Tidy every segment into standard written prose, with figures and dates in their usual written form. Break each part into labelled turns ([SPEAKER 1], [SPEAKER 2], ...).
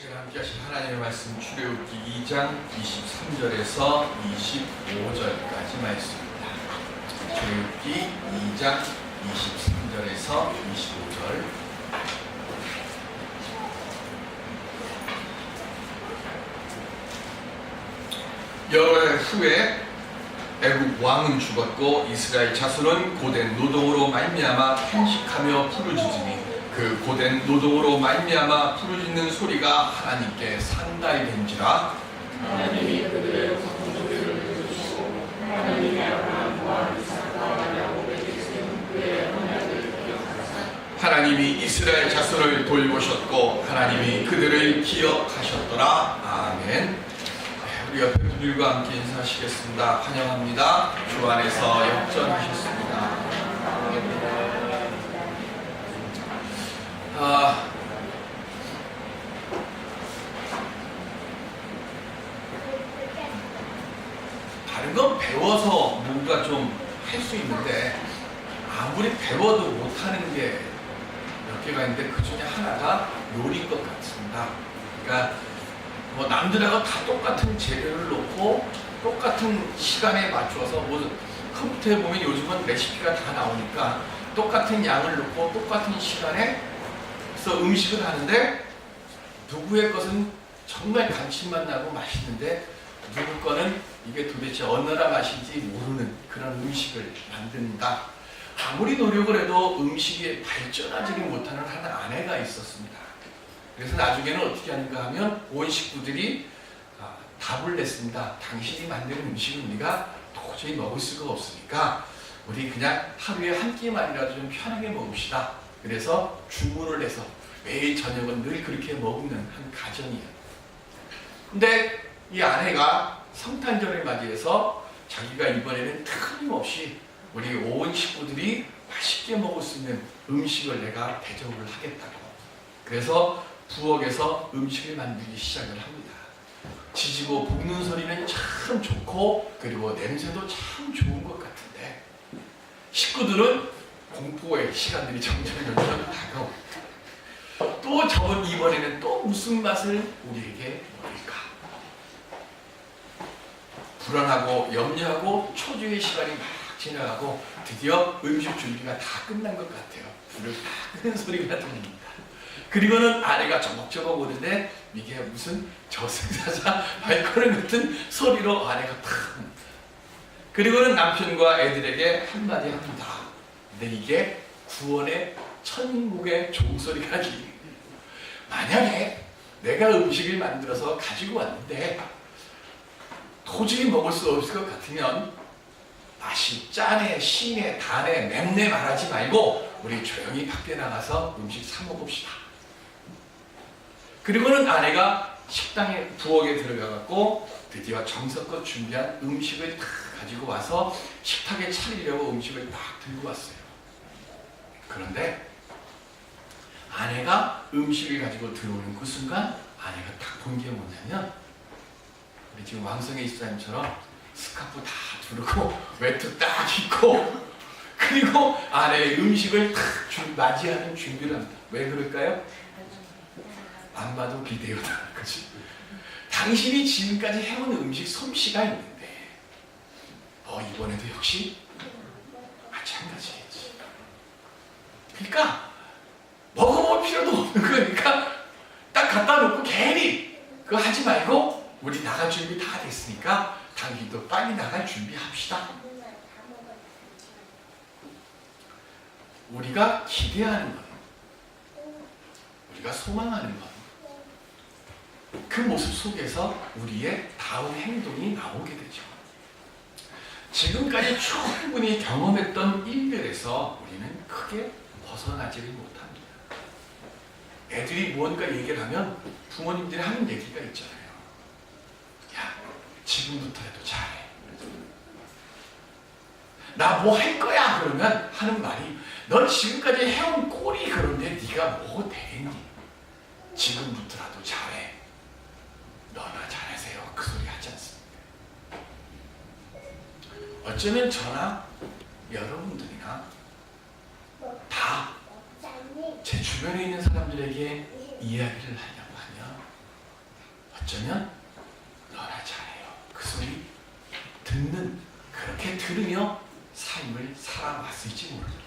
[SPEAKER 1] 제가 함께 하신 하나님의 말씀 출애굽기 2장 23절에서 25절까지 말씀입니다. 출애굽기 2장 23절에서 25절. 여러 해 후에 애굽 왕은 죽었고 이스라엘 자손은 고된 노동으로 말미암아 편식하며 부르짖으니 그 고된 노동으로 말미암아 부르짖는 소리가 하나님께 상달이 된지라.
[SPEAKER 2] 하나님이 그들의 성소리를 들으시고 하나님이 아브라함과 이삭과 야곱에게 주신 그의 언약을 기억하사
[SPEAKER 1] 하나님이 이스라엘 자손을 돌보셨고 하나님이 그들을 기억하셨더라. 아멘. 우리 옆에 분들과 함께 인사하시겠습니다. 환영합니다. 주 안에서 역전하셨습니다. 다른 건 배워서 뭔가 좀 할 수 있는데 아무리 배워도 못하는 게 몇 개가 있는데 그 중에 하나가 요리인 것 같습니다. 그러니까 뭐 남들하고 다 똑같은 재료를 놓고 똑같은 시간에 맞춰서 뭐 컴퓨터에 보면 요즘은 레시피가 다 나오니까 똑같은 양을 놓고 똑같은 시간에 그래서 음식을 하는데 누구의 것은 정말 감칠맛 나고 맛있는데 누구 거는 이게 도대체 어느 나라 맛인지 모르는 그런 음식을 만든다. 아무리 노력을 해도 음식이 발전하지 못하는 한 아내가 있었습니다. 그래서 나중에는 어떻게 하는가 하면 온 식구들이 답을 냈습니다. 당신이 만드는 음식은 우리가 도저히 먹을 수가 없으니까 우리 그냥 하루에 한 끼만이라도 좀 편하게 먹읍시다. 그래서 주문을 해서 매일 저녁은 늘 그렇게 먹는 한 가정이에요. 근데 이 아내가 성탄절을 맞이해서 자기가 이번에는 틀림없이 우리 온 식구들이 맛있게 먹을 수 있는 음식을 내가 대접을 하겠다고. 그래서 부엌에서 음식을 만들기 시작을 합니다. 지지고 볶는 소리는 참 좋고 그리고 냄새도 참 좋은 것 같은데 식구들은 공포의 시간들이 점점 다가옵니다. 또 저번 이번에는 또 무슨 맛을 우리에게 먹일까? 불안하고 염려하고 초조의 시간이 막 지나가고 드디어 음식 준비가 다 끝난 것 같아요. 불을 다 끄는 소리가 들립니다. 그리고는 아내가 저벅저벅 오는데 이게 무슨 저승사자 발걸음 같은 소리로 아내가 탁. 그리고는 남편과 애들에게 한마디 합니다. 근데 이게 구원의 천국의 종소리가 들립니다. 만약에 내가 음식을 만들어서 가지고 왔는데 도저히 먹을 수 없을 것 같으면 맛이 짜네, 시네, 다네, 맵네 말하지 말고 우리 조용히 밖에 나가서 음식 사 먹읍시다. 그리고는 아내가 식당에 부엌에 들어가갖고 드디어 정성껏 준비한 음식을 딱 가지고 와서 식탁에 차리려고 음식을 딱 들고 왔어요. 그런데 아내가 음식을 가지고 들어오는 그 순간 아내가 딱 본 게 뭐냐면 우리 지금 왕성의 집사님처럼 스카프 다 두르고 외투 딱 입고 그리고 아내의 음식을 딱 맞이하는 준비를 합니다. 왜 그럴까요? 안 봐도 비대요다. 그치? 당신이 지금까지 해온 음식 솜씨가 있는데 이번에도 역시 마찬가지겠지. 그러니까 먹어볼 필요도 없는 거니까 딱 갖다 놓고 괜히 그거 하지 말고 우리 나갈 준비 다 됐으니까 당신도 빨리 나갈 준비합시다. 우리가 기대하는 것, 우리가 소망하는 것, 그 모습 속에서 우리의 다음 행동이 나오게 되죠. 지금까지 충분히 경험했던 일들에서 우리는 크게 벗어나지를 못합니다. 애들이 무언가 얘기를 하면 부모님들이 하는 얘기가 있잖아요. 야, 지금부터라도 잘해. 나 뭐 할 거야 그러면 하는 말이 너 지금까지 해온 꼴이 그런데 네가 뭐 되겠니? 지금부터라도 잘해. 너나 잘하세요. 그 소리 하지 않습니까? 어쩌면 저나 여러분들이나 다 제 주변에 있는 사람들에게 이야기를 하려고 하면 어쩌면 너나 잘해요. 그 소리 그렇게 들으며 삶을 살아왔을지 모릅니다.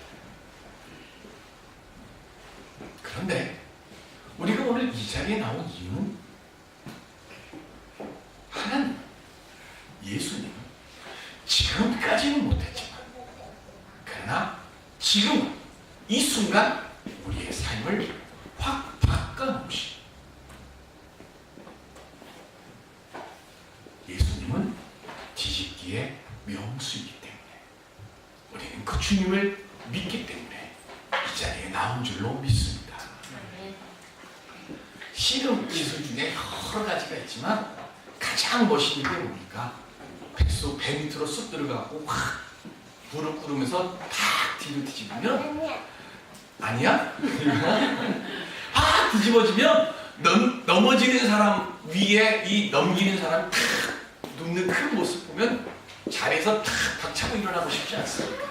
[SPEAKER 1] 그런데 우리가 오늘 이 자리에 나온 이유는 하나님, 예수님은 지금까지는 못했지만 그러나 지금 이 순간 우리의 삶을 확 바꿔놓으신 예수님은 뒤집기의 명수이기 때문에 우리는 그 주님을 믿기 때문에 이 자리에 나온 줄로 믿습니다. 씨름 기술 중에 여러 가지가 있지만 가장 멋있는 게 뭡니까? 백수 배 밑으로 쑥 들어가고 확 무릎 꿇으면서 탁 뒤로 뒤집으면 아니야? 팍 뒤집어지면 넘어지는 사람 위에 이 넘기는 사람 탁 눕는 그 모습 보면 자리에서 탁 박차고 일어나고 싶지 않습니까?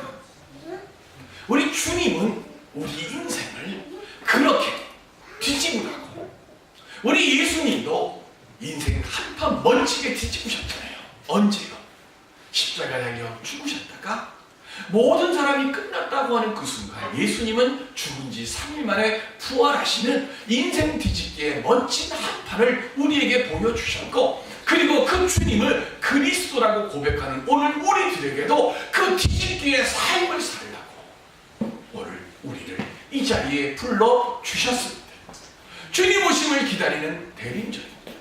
[SPEAKER 1] 우리 주님은 우리 인생을 그렇게 뒤집으라고 우리 예수님도 인생 한판 멋지게 뒤집으셨잖아요. 언제요? 십자가에 달려 죽으셨다가 모든 사람이 끝났다고 하는 그 순간 예수님은 죽은 지 3일 만에 부활하시는 인생 뒤집기의 멋진 한판을 우리에게 보여주셨고 그리고 그 주님을 그리스도라고 고백하는 오늘 우리들에게도 그 뒤집기의 삶을 살라고 오늘 우리를 이 자리에 불러주셨습니다. 주님 오심을 기다리는 대림절입니다.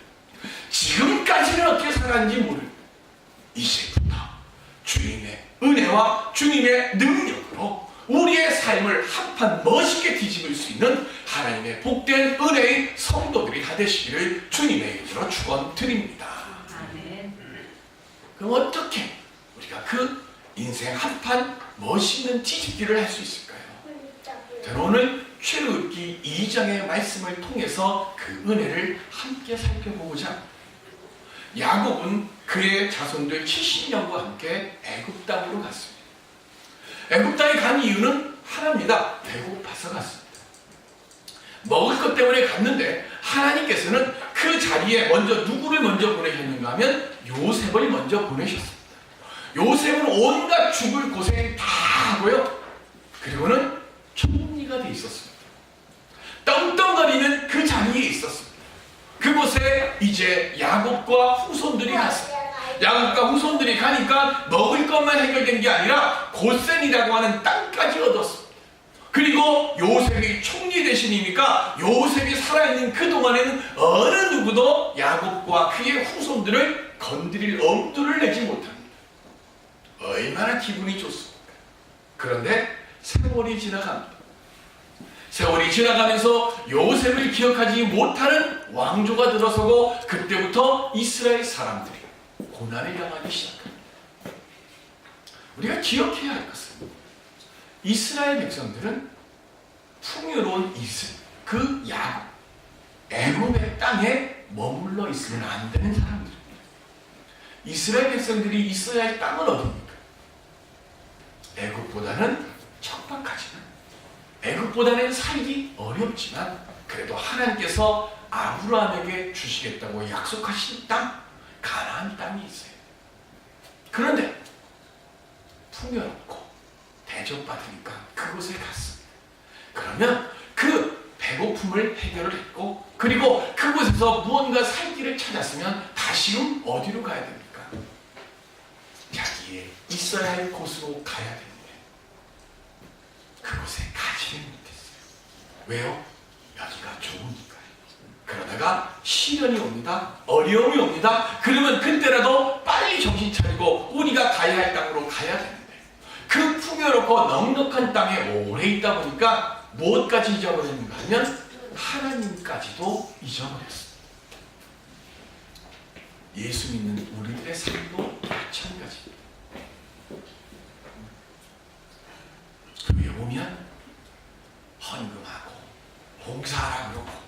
[SPEAKER 1] 지금까지는 어떻게 살았는지 모르는 이제부터 주님의 은혜와 주님의 능력으로 우리의 삶을 한판 멋있게 뒤집을 수 있는 하나님의 복된 은혜의 성도들이 다 되시기를 주님의 이름으로 축원드립니다. 그럼 어떻게 우리가 그 인생 한판 멋있는 뒤집기를 할 수 있을까요? 저는 오늘 출애굽기 2장의 말씀을 통해서 그 은혜를 함께 살펴보고자 합니다. 야곱은 그의 자손들 70명과 함께 애굽 땅으로 갔습니다. 애굽 땅에 간 이유는 하나입니다. 배고파서 갔습니다. 먹을 것 때문에 갔는데 하나님께서는 그 자리에 누구를 먼저 보내셨는가 하면 요셉을 먼저 보내셨습니다. 요셉은 온갖 죽을 고생 다 하고요. 그리고는 총리가 돼 있었습니다. 떵떵거리는 그 자리에 있었습니다. 그곳에 이제 야곱과 후손들이 갔어요. 야곱과 후손들이 가니까 먹을 것만 해결된 게 아니라 고센이라고 하는 땅까지 얻었습니다. 그리고 요셉이 총리 대신이니까 요셉이 살아있는 그동안에는 어느 누구도 야곱과 그의 후손들을 건드릴 엄두를 내지 못합니다. 얼마나 기분이 좋습니까? 그런데 세월이 지나갑니다. 세월이 지나가면서 요셉을 기억하지 못하는 왕조가 들어서고 그때부터 이스라엘 사람들이 고난을 당하기 시작합니다. 우리가 기억해야 할 것은 이스라엘 백성들은 풍요로운 그 야곱, 애굽의 땅에 머물러 있으면 안 되는 사람들입니다. 이스라엘 백성들이 있어야 할 땅은 어디입니까? 애굽보다는 척박하지만 애굽보다는 살기 어렵지만 그래도 하나님께서 아브라함에게 주시겠다고 약속하신 땅, 가나안 땅이 있어요. 그런데 풍요롭고 대접받으니까 그곳에 갔습니다. 그러면 그 배고픔을 해결을 했고 그리고 그곳에서 무언가 살 길을 찾았으면 다시금 어디로 가야 됩니까? 자기의 있어야 할 곳으로 가야 됩니다. 그곳에 가지를 못했어요. 왜요? 여기가 좋으니까요. 그러다가 시련이 옵니다. 어려움이 옵니다. 그러면 그때라도 빨리 정신 차리고 우리가 가야 할 땅으로 가야 되는데 그 풍요롭고 넉넉한 땅에 오래 있다 보니까 무엇까지 잊어버렸는가 하면 하나님까지도 잊어버렸습니다. 예수 믿는 우리들의 삶도 마찬가지입니다. 교회 오면 헌금하고 봉사하라고 그러고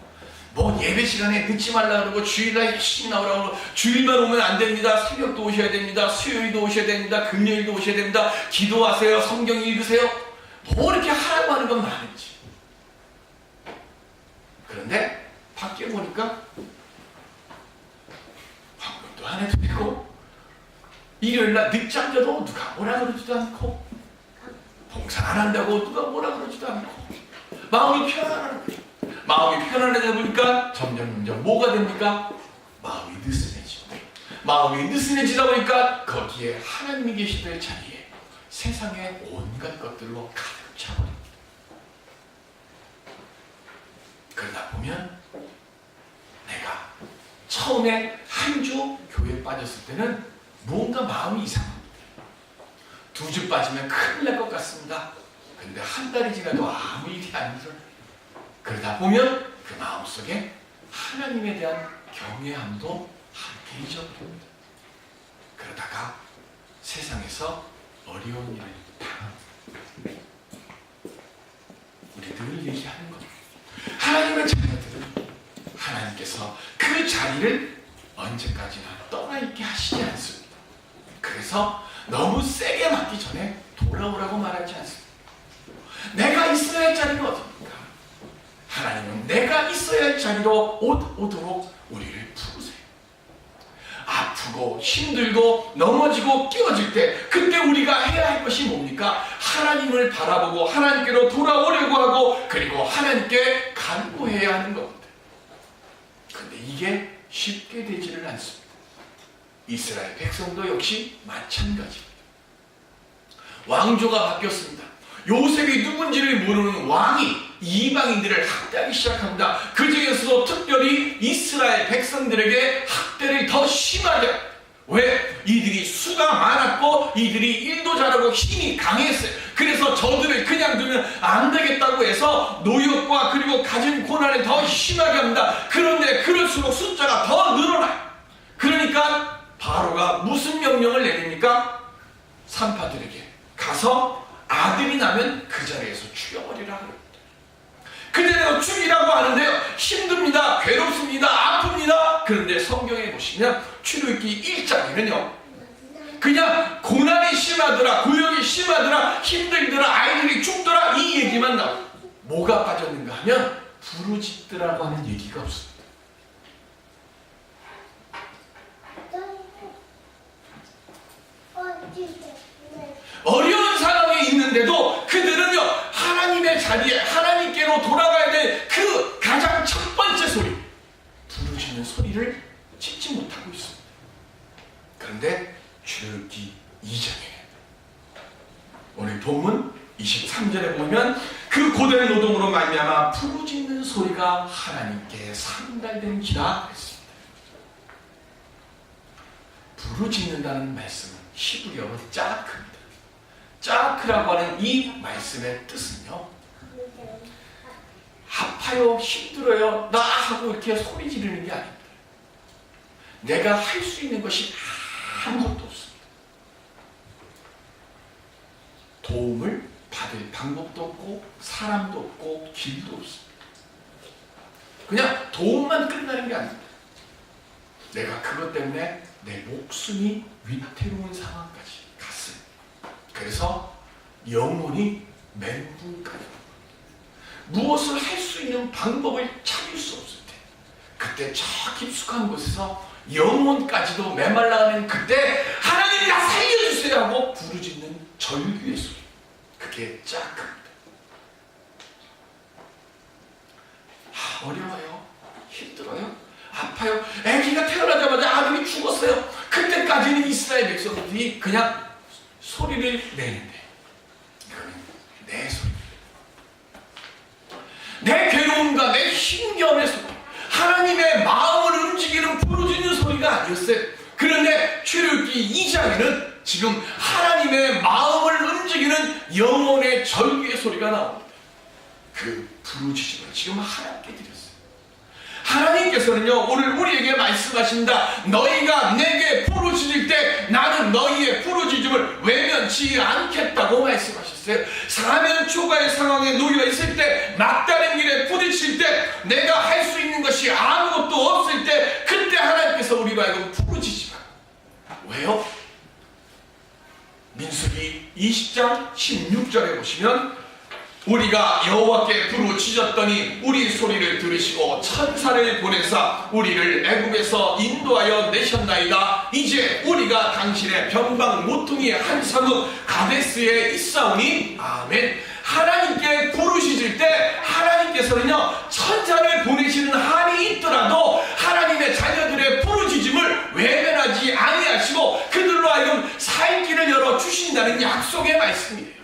[SPEAKER 1] 뭐 예배 시간에 늦지 말라 그러고 주일날 열심히 나오라고 그러고 주일만 오면 안 됩니다. 새벽도 오셔야 됩니다. 수요일도 오셔야 됩니다. 금요일도 오셔야 됩니다. 기도하세요. 성경 읽으세요. 뭐 이렇게 하라고 하는 건 많은지. 그런데 밖에 보니까 기도도 안 해도 되고 일요일날 늦잠 자도 누가 뭐라 그러지도 않고 봉사 안 한다고 누가 뭐라 그러지도 않고 마음이 편안한 거예요. 마음이 편안하다 보니까 점점 뭐가 됩니까? 마음이 느슨해지고 마음이 느슨해지다 보니까 거기에 하나님이 계시던 자리에 세상의 온갖 것들로 가득 차버립니다. 그러다 보면 내가 처음에 한 주 교회에 빠졌을 때는 뭔가 마음이 이상합니다. 2주 빠지면 큰일 날 것 같습니다. 근데 한 달이 지나도 아무 일이 안 일어나요. 그러다 보면 그 마음속에 하나님에 대한 경외함도 함께 잊어버립니다. 그러다가 세상에서 어려운 일을 당합니다. 우리 늘 얘기하는 거죠. 하나님의 자녀들은 하나님께서 그 자리를 언제까지나 떠나 있게 하시지 않습니다. 그래서 너무 세게 맞기 전에 돌아오라고 말하지 않습니다. 내가 있어야 할 자리는 어디입니까? 하나님은 내가 있어야 할 자리로 오도록 우리를 부르세요. 아프고 힘들고 넘어지고 끼어질 때 그때 우리가 해야 할 것이 뭡니까? 하나님을 바라보고 하나님께로 돌아오려고 하고 그리고 하나님께 간구해야 하는 겁니다. 그런데 이게 쉽게 되지를 않습니다. 이스라엘 백성도 역시 마찬가지입니다. 왕조가 바뀌었습니다. 요셉이 누군지를 모르는 왕이 이방인들을 학대하기 시작합니다. 그 중에서도 특별히 이스라엘 백성들에게 학대를 더 심하게. 왜? 이들이 수가 많았고 이들이 일도 잘하고 힘이 강했어요. 그래서 저들을 그냥 두면 안 되겠다고 해서 노역과 그리고 가진 고난을 더 심하게 합니다. 그런데 그럴수록 숫자가 더 늘어나요. 그러니까 바로가 무슨 명령을 내립니까? 산파들에게 가서 아들이 나면 그 자리에서 죽여버리라 그럽니다. 그 자리에서 죽이라고 하는데요, 힘듭니다, 괴롭습니다, 아픕니다. 그런데 성경에 보시면 출애굽기 1장에는요 그냥 고난이 심하더라, 고역이 심하더라, 힘들더라, 아이들이 죽더라 이 얘기만 나와요. 뭐가 빠졌는가 하면 부르짖더라고 하는 얘기가 없습니다. 어려운 상황에 있는데도 그들은요 하나님의 자리에 하나님께로 돌아가야 될 그 가장 첫 번째 소리, 부르짖는 소리를 짓지 못하고 있습니다. 그런데 출애굽기 2장에 오늘 본문 23절에 보면 그 고된 노동으로 말미암아 부르짖는 소리가 하나님께 상달된지라 했습니다. 부르짖는다는 말씀은 히브리어로 짜크입니다. 짜크라고 하는 이 말씀의 뜻은요, 아파요, 힘들어요, 나 하고 이렇게 소리 지르는 게 아닙니다. 내가 할 수 있는 것이 아무것도 없습니다. 도움을 받을 방법도 없고 사람도 없고 길도 없습니다. 그냥 도움만 끝나는 게 아닙니다. 내가 그것 때문에 내 목숨이 위태로운 상황까지 갔어요. 그래서 영혼이 멘붕까지 무엇을 할 수 있는 방법을 찾을 수 없을 때, 그때 저 깊숙한 곳에서 영혼까지도 메말라가는 그때 하나님이 나 살려주세요 하고 부르짖는 절규의 소리, 그게 짜크입니다. 어려워요, 힘들어요, 아파요, 아기가 태어나자마자 아들이 죽었어요. 그때까지는 이스라엘 백성들이 그냥 소리를 내는데 이거는 내 소리입니다. 내 괴로움과 내 힘겨움의 소리, 하나님의 마음을 움직이는 부르짖는 소리가 아니었어요. 그런데 출애굽기 2장에는 지금 하나님의 마음을 움직이는 영혼의 절규의 소리가 나옵니다. 그 부르짖음을 지금 하나님께 드렸어요. 하나님께서는요 오늘 우리에게 말씀하신다. 너희가 내게 부르짖을 때 나는 너희의 부르짖음을 외면치 않겠다고 말씀하셨어요. 사면 초가의 상황에 놓여 있을 때, 막다른 길에 부딪힐 때, 내가 할 수 있는 것이 아무것도 없을 때, 그때 하나님께서 우리로 하여금 부르짖지 마. 왜요? 민수기 20장 16절에 보시면 우리가 여호와께 부르짖었더니 우리 소리를 들으시고 천사를 보내사 우리를 애굽에서 인도하여 내셨나이다. 이제 우리가 당신의 변방 모퉁이 한 성읍 가데스에 있사오니 아멘. 하나님께 부르짖을 때 하나님께서는요, 천사를 보내시는 한이 있더라도 하나님의 자녀들의 부르짖음을 외면하지 아니하시고 그들로 하여금 살 길을 열어 주신다는 약속의 말씀이에요.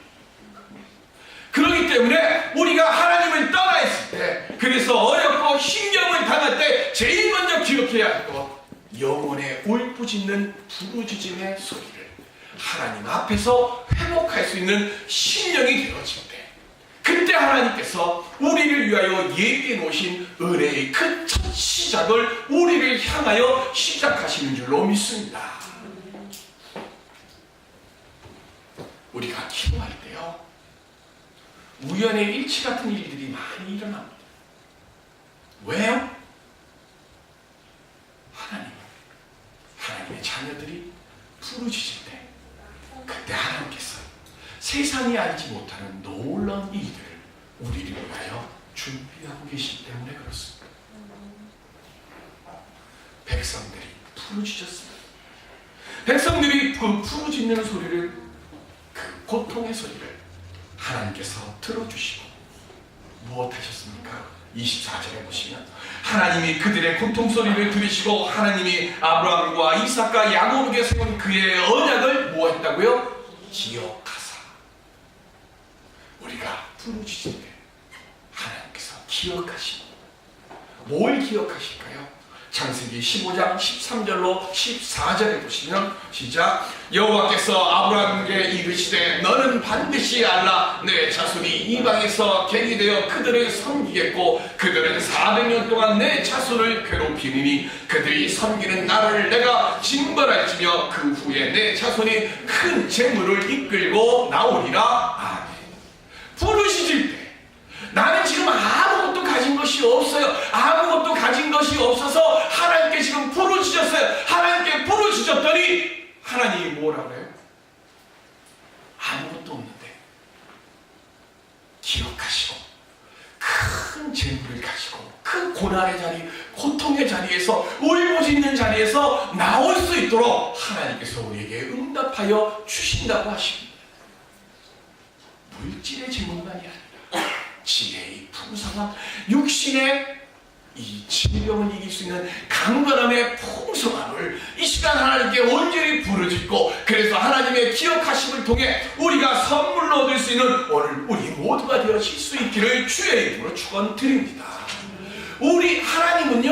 [SPEAKER 1] 그렇기 때문에 우리가 하나님을 떠나 있을 때, 그래서 어렵고 신경을 당할 때 제일 먼저 기억해야 할 것, 영혼의 울부짖는 부르짖음의 소리를 하나님 앞에서 회복할 수 있는 심령이 되어질 때, 그때 하나님께서 우리를 위하여 예비해 놓으신 은혜의 큰 첫 시작을 우리를 향하여 시작하시는 줄로 믿습니다. 우리가 기도할 때요, 우연의 일치 같은 일들이 많이 일어납니다. 왜요? 하나님의 자녀들이 부르짖을 때, 그때 하나님께서 세상이 알지 못하는 놀라운 일들을 우리를 위하여 준비하고 계시기 때문에 그렇습니다. 백성들이 부르짖었습니다. 백성들이 그 부르짖는 소리를, 그 고통의 소리를 하나님께서 들어주시고 무엇하셨습니까? 24절에 보시면 하나님이 그들의 고통소리를 들으시고 하나님이 아브라함과 이삭과 야곱에게 세운 그의 언약을 무엇했다고요? 기억하사. 우리가 부르짖을 때 하나님께서 기억하시고, 뭘 기억하실까요? 창세기 15장 13절로 14절에 보시면 시작. 여호와께서 아브라함에게 이르시되 너는 반드시 알라. 내 자손이 이방에서 갱이 되어 그들을 섬기겠고 그들은 400년 동안 내 자손을 괴롭히니 그들이 섬기는 나를 내가 징벌할지며 그 후에 내 자손이 큰 재물을 이끌고 나오리라. 아멘. 부르짖을 때, 나는 지금 아무것도 가진 것이 없어요. 아무것도 가진 것이 없어서 하나님께 지금 부르짖었어요. 하나님께 부르짖었더니 하나님이 뭐라고 해요? 아무것도 없는데 기억하시고 큰 재물을 가지고 그 고난의 자리, 고통의 자리에서, 울부짖는 자리에서 나올 수 있도록 하나님께서 우리에게 응답하여 주신다고 하십니다. 물질의 재물만이 아니라 지혜의 풍성함, 육신의 이 질병을 이길 수 있는 강건함의 풍성함을 이 시간 하나님께 온전히 부르짖고, 그래서 하나님의 기억하심을 통해 우리가 선물로 얻을 수 있는 오늘 우리 모두가 되어질 수 있기를 주의 이름으로 축원드립니다. 우리 하나님은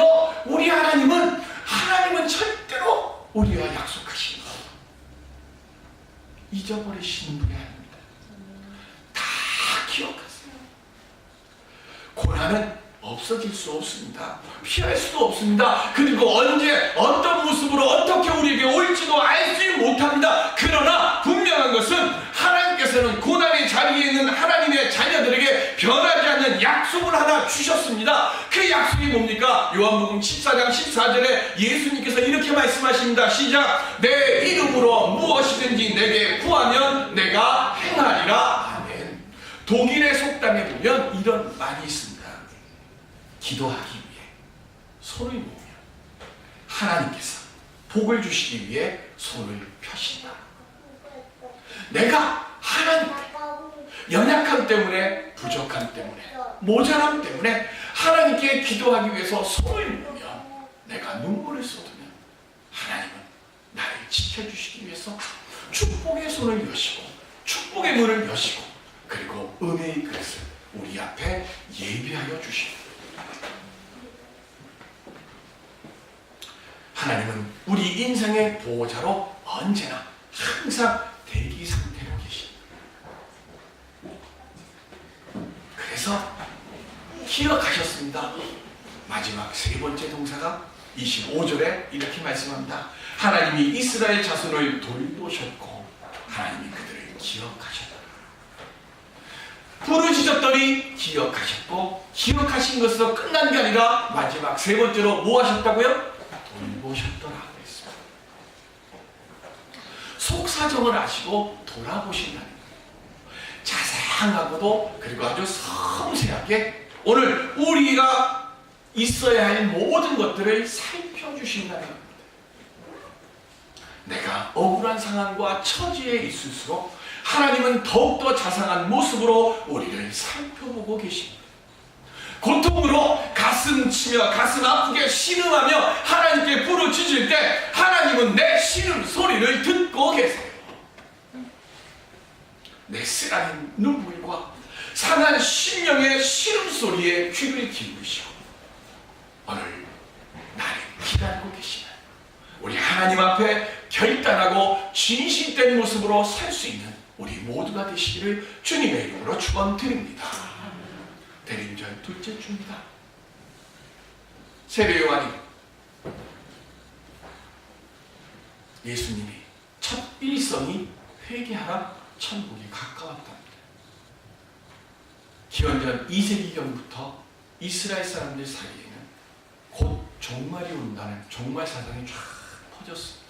[SPEAKER 1] 절대로 우리와 약속하신 것 잊어버리시는 분이 아닙니다. 다 기억하세요. 고난은 없어질 수 없습니다. 피할 수도 없습니다. 그리고 언제 어떤 모습으로 어떻게 우리에게 올지도 알지 못합니다. 그러나 분명한 것은 하나님께서는 고난의 자리에 있는 하나님의 자녀들에게 변하지 않는 약속을 하나 주셨습니다. 그 약속이 뭡니까? 요한복음 14장 14절에 예수님께서 이렇게 말씀하십니다. 시작. 내 이름으로 무엇이든지 내게 구하면 내가 행하리라. 아멘. 독일의 속담에 보면 이런 말이 있습니다. 기도하기 위해 손을 모으면 하나님께서 복을 주시기 위해 손을 펴신다. 내가 하나님께 연약함 때문에, 부족함 때문에, 모자람 때문에 하나님께 기도하기 위해서 손을 모으면, 내가 눈물을 쏟으면 하나님은 나를 지켜주시기 위해서 축복의 손을 여시고 축복의 문을 여시고, 그리고 은혜의 그릇을 우리 앞에 예비하여 주십니다. 하나님은 우리 인생의 보호자로 언제나 항상 대기 상태로 계십니다. 그래서 기억하셨습니다. 마지막 세 번째 동사가 25절에 이렇게 말씀합니다. 하나님이 이스라엘 자손을 돌보셨고 하나님이 그들을 기억하셨다. 부르짖었더니 기억하셨고, 기억하신 것으로 끝난 게 아니라 마지막 세 번째로 뭐 하셨다고요? 돌보셨더라 그랬습니다. 속사정을 아시고 돌아보신다는 거예요. 자세히 다양하고도 그리고 아주 섬세하게 오늘 우리가 있어야 할 모든 것들을 살펴주신다는 겁니다. 내가 억울한 상황과 처지에 있을수록 하나님은 더욱더 자상한 모습으로 우리를 살펴보고 계십니다. 고통으로 가슴 치며 가슴 아프게 신음하며 하나님께 부르짖을 때 하나님은 내 신음 소리를 듣고 계세요. 내 쓰라린 눈물과 상한 심령의 신음소리에 귀를 기울이시고 오늘 나를 기다리고 계시는 우리 하나님 앞에 결단하고 진실된 모습으로 살 수 있는 우리 모두가 되시기를 주님의 이름으로 축원드립니다. 대림절 둘째 주입니다. 세례 요한이 예수님이 첫 일성이 회개하라 천국이 가까웠답니다. 기원전 2세기경부터 이스라엘 사람들 사이에는 곧 종말이 온다는 종말 사상이 쫙 퍼졌습니다.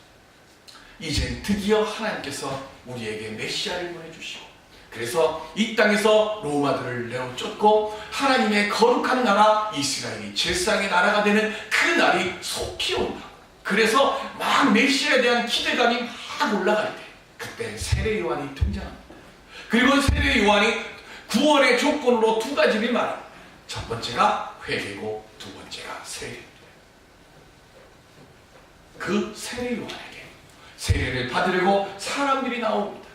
[SPEAKER 1] 이제 드디어 하나님께서 우리에게 메시아를 보내주시고 그래서 이 땅에서 로마들을 내어쫓고 하나님의 거룩한 나라 이스라엘이 제사장의 나라가 되는 그 날이 속히 온다. 그래서 막 메시아에 대한 기대감이 막 올라갈 때 그때 세례 요한이 등장합니다. 그리고 세례 요한이 구원의 조건으로 두 가지를 말합니다. 첫 번째가 회개고 두 번째가 세례입니다. 그 세례 요한에게 세례를 받으려고 사람들이 나옵니다.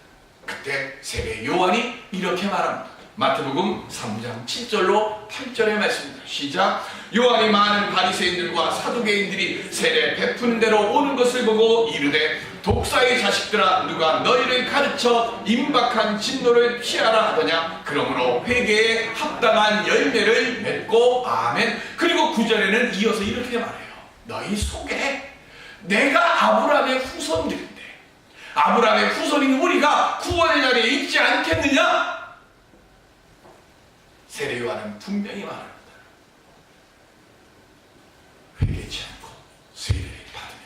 [SPEAKER 1] 그때 세례 요한이 이렇게 말합니다. 마태복음 3장 7절로 8절의 말씀입니다. 시작. 요한이 많은 바리새인들과 사두개인들이 세례 베푸는 대로 오는 것을 보고 이르되 독사의 자식들아 누가 너희를 가르쳐 임박한 진노를 피하라 하더냐. 그러므로 회개에 합당한 열매를 맺고 아멘. 그리고 9절에는 이어서 이렇게 말해요. 너희 속에 내가 아브라함의 후손들인데 아브라함의 후손인 우리가 구원의 자리에 있지 않겠느냐? 세례 요한은 분명히 말합니다. 회개치 않고 세례를 받으면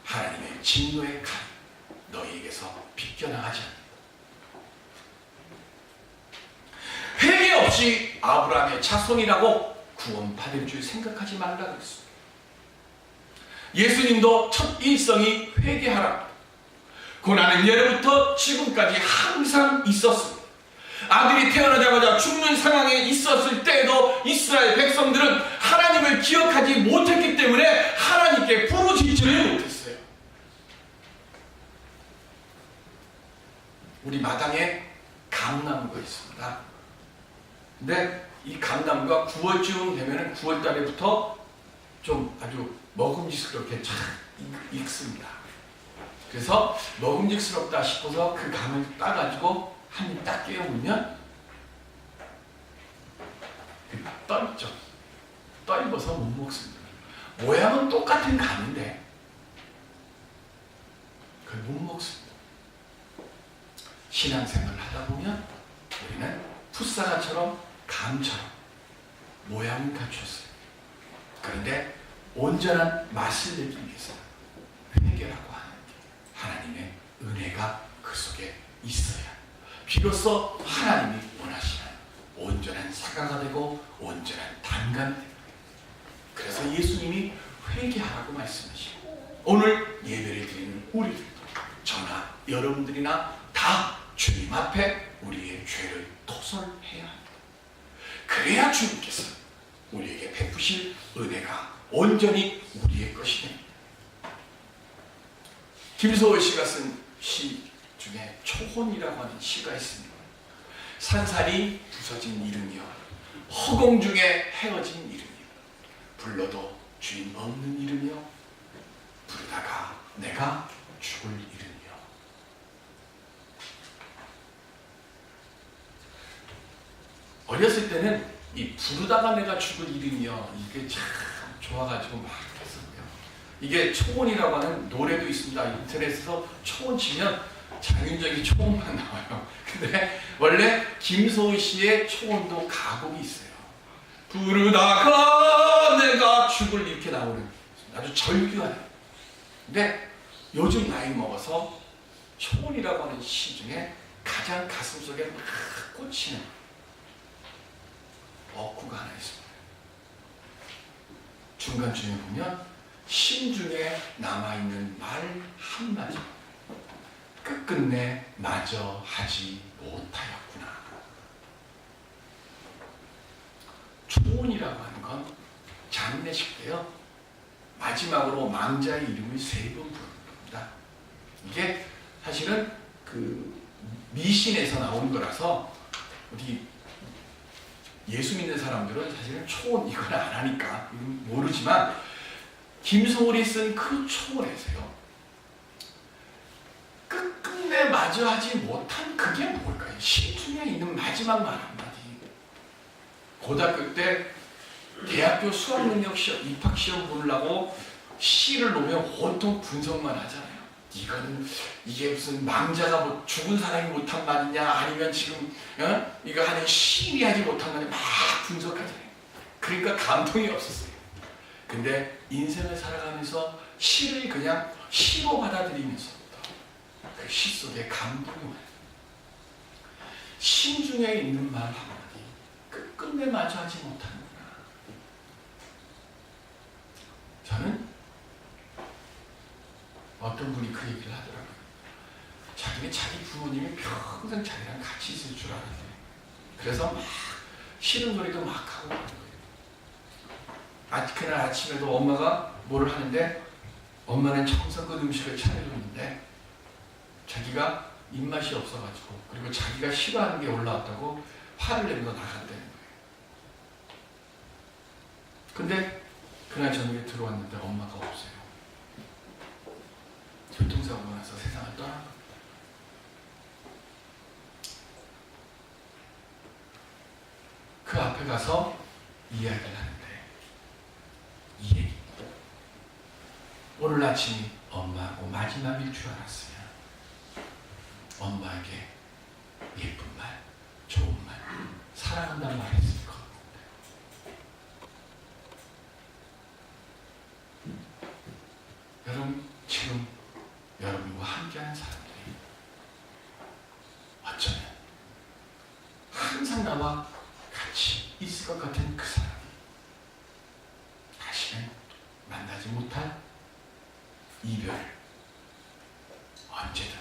[SPEAKER 1] 하나님의 진노의 칼이 너희에게서 비껴나가지 않는다. 회개 없이 아브라함의 자손이라고 구원받을 줄 생각하지 말라고 했습니다. 예수님도 첫 일성이 회개하라. 고난은 예로부터 지금까지 항상 있었습니다. 아들이 태어나자마자 죽는 상황에 있었을 때에도 이스라엘 백성들은 하나님을 기억하지 못했기 때문에 하나님께 부르짖지를 못했어요. 우리 마당에 감나무가 있습니다. 근데 이 감나무가 9월쯤 되면 9월달에부터 좀 아주 먹음직스럽게 쫙 익습니다. 그래서 먹음직스럽다 싶어서 그 감을 따가지고 한 입 딱 깨어 물면 떨죠. 떨궈서 못 먹습니다. 모양은 똑같은 감인데 그걸 못 먹습니다. 신앙생활을 하다 보면 우리는 풋사과처럼 감처럼 모양은 갖췄어요. 그런데 온전한 맛을 내기 위해서 회개라고 하는 하나님의 은혜가 그 속에 있어야 비로소 하나님이 원하시는 온전한 사과가 되고 온전한 단감이 됩니다. 그래서 예수님이 회개하라고 말씀하시고 오늘 예배를 드리는 우리들도 저나 여러분들이나 다 주님 앞에 우리의 죄를 토설해야 합니다. 그래야 주님께서 우리에게 베푸실 은혜가 온전히 우리의 것이 됩니다. 김소월 씨가 쓴 시 중에 초혼이라고 하는 시가 있습니다. 산산이 부서진 이름이여 허공 중에 헤어진 이름이여 불러도 주인 없는 이름이여 부르다가 내가 죽을 이름이여. 어렸을 때는 이 부르다가 내가 죽을 이름이여 이게 참 좋아가지고 막 했었고요. 이게 초혼이라고 하는 노래도 있습니다. 인터넷에서 초혼 치면 장윤정이 초혼만 나와요. 근데 원래 김소희 씨의 초혼도 가곡이 있어요. 부르다가 내가 죽을 이렇게 나오는 아주 절규하는. 근데 요즘 나이 먹어서 초혼이라고 하는 시 중에 가장 가슴속에 막 꽂히는 어구가 하나 있습니다. 중간쯤에 보면 심중에 남아있는 말 한마디, 끝끝내 마저 하지 못하였구나. 초혼이라고 하는 건 장례식 때요, 마지막으로 망자의 이름을 3번 부르는 겁니다. 이게 사실은 그 미신에서 나온 거라서 우리 예수 믿는 사람들은 사실은 초혼 이걸 안 하니까 모르지만, 김소월이 쓴 그 초혼에서요, 끝끝내 마저 하지 못한 그게 뭘까요? 심중에 있는 마지막 말 한마디. 고등학교 때 대학교 수학능력 시험, 입학시험 보려고 시를 놓으면 온통 분석만 하잖아요. 이게 무슨 망자가 뭐 죽은 사람이 못한 말이냐, 아니면 지금 이거 하는 시인이 하지 못한 말이냐, 막 분석하잖아요. 그러니까 감동이 없었어요. 근데 인생을 살아가면서 시를 그냥 시로 받아들이면서부터 그 시 속에 감동이 와요. 심중에 있는 말 한마디, 끝끝내 마저 하지 못하는구나. 저는 어떤 분이 그 얘기를 하더라고요. 자기는 자기 부모님이 평생 자기랑 같이 있을 줄 알았대. 그래서 막 싫은 소리도 막 하고 그런 거예요. 그날 아침에도 엄마가 뭐를 하는데, 엄마는 정성껏 음식을 차려줬는데 자기가 입맛이 없어가지고, 그리고 자기가 싫어하는 게 올라왔다고 화를 내면서 나갔다는 거예요. 근데 그날 저녁에 들어왔는데 엄마가 없어요. 교통사고가 나서 세상을 떠난 겁니다. 그 앞에 가서 이야기를 하는데, 이 얘기, 오늘 아침이 엄마하고 마지막일 줄 알았으면 엄마에게 예쁜 말, 좋은 말, 사랑한다는 말 했을 것 같은데, 여러분, 지금 여러분과 함께하는 사람들이 어쩌면 항상 나와 같이 있을 것 같은 그 사람이 다시는 만나지 못할 이별을 언제든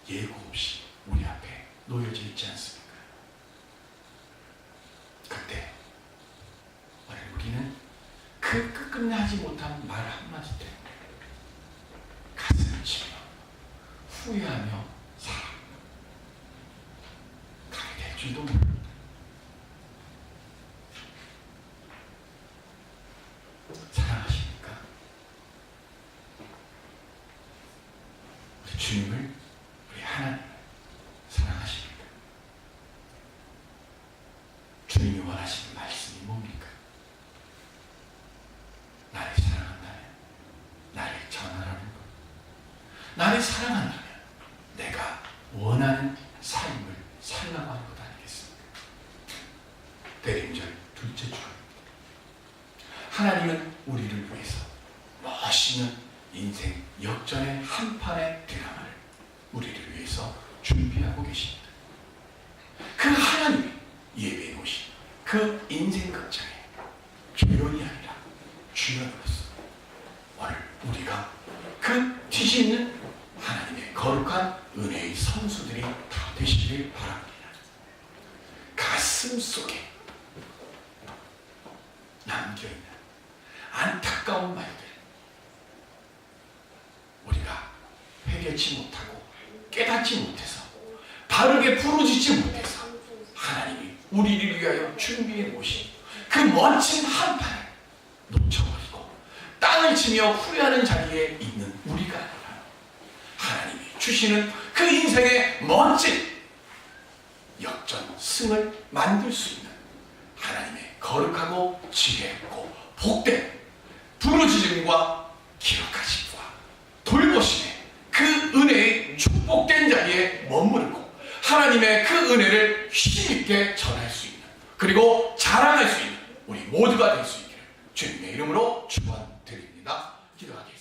[SPEAKER 1] 예고 없이 우리 앞에 놓여져 있지 않습니까? 그때 우리는 그 끝끝내 하지 못한 말 한마디 때문에 가슴을 치며 후회하며 살아가게 될 줄도 모릅니다. 사랑하십니까? 우리 주님을, 우리 하나님을 사랑하십니까? 주님이 원하시는 말씀이 뭡니까? 나를 사랑한다면 나를 전하라는 것, 나를 사랑한다면 내가 원하는 삶을 살라고 하는 것 아니겠습니까? 대림절 둘째 주간, 하나님은 우리를 위해서 멋있는 인생 역전의 한 판의 드라마를 우리를 위해서 준비하고 계십니다. 그 하나님이 예배해 놓으신 그 인생 극장에 조연이 아니라 주연으로서 오늘 우리가 그 뒤집는 하나님의 거룩한 은혜의 선수들이 다 되시길 바랍니다. 가슴 속에 남겨있는 안타까운 말들, 우리가 해결치 못하고 깨닫지 못해서 바르게 부르짖지 못해서 하나님이 우리를 위하여 준비해 놓으신 그 멋진 한 판을 놓쳐버리고 땅을 치며 후회하는 자리에 있는 우리가 아니라, 하나님이 주시는 그 인생의 멋진 역전 승을 만들 수 있는 하나님의 거룩하고 지혜롭고 복된 부르짖음과 기억하심과 돌보심의 그 은혜의 축복된 자리에 머무르고 하나님의 그 은혜를 힘있게 전할 수 있는, 그리고 자랑할 수 있는 우리 모두가 될 수 있기를 주님의 이름으로 축원드립니다. 기도하겠습니다.